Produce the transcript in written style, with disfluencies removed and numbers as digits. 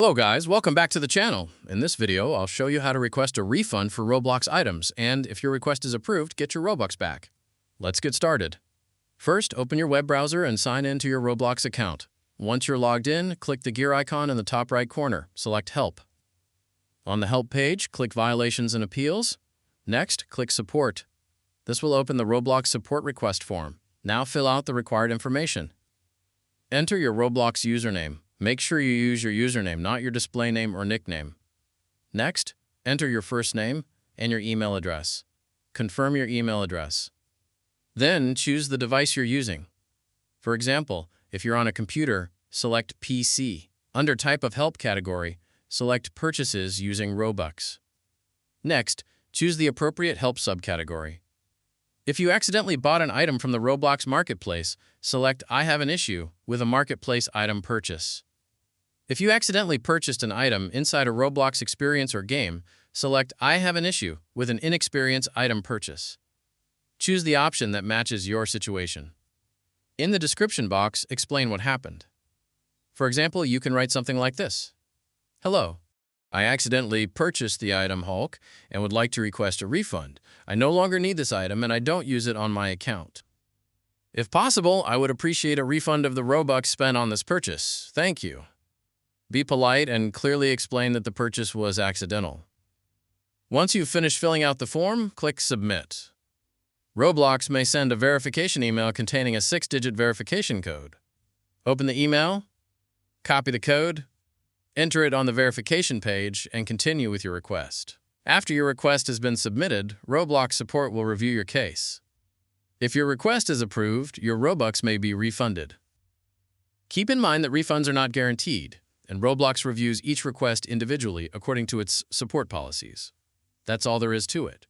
Hello guys, welcome back to the channel. In this video, I'll show you how to request a refund for Roblox items, and if your request is approved, get your Robux back. Let's get started. First, open your web browser and sign in to your Roblox account. Once you're logged in, click the gear icon in the top right corner. Select Help. On the Help page, click Violations and Appeals. Next, click Support. This will open the Roblox support request form. Now fill out the required information. Enter your Roblox username. Make sure you use your username, not your display name or nickname. Next, enter your first name and your email address. Confirm your email address. Then choose the device you're using. For example, if you're on a computer, select PC. Under Type of Help category, select Purchases using Robux. Next, choose the appropriate help subcategory. If you accidentally bought an item from the Roblox marketplace, select I have an issue with a marketplace item purchase. If you accidentally purchased an item inside a Roblox experience or game, select I have an issue with an inexperience item purchase. Choose the option that matches your situation. In the description box, explain what happened. For example, you can write something like this. Hello. I accidentally purchased the item Hulk and would like to request a refund. I no longer need this item and I don't use it on my account. If possible, I would appreciate a refund of the Robux spent on this purchase. Thank you. Be polite and clearly explain that the purchase was accidental. Once you've finished filling out the form, click Submit. Roblox may send a verification email containing a 6-digit verification code. Open the email, copy the code, enter it on the verification page, and continue with your request. After your request has been submitted, Roblox support will review your case. If your request is approved, your Robux may be refunded. Keep in mind that refunds are not guaranteed, and Roblox reviews each request individually according to its support policies. That's all there is to it.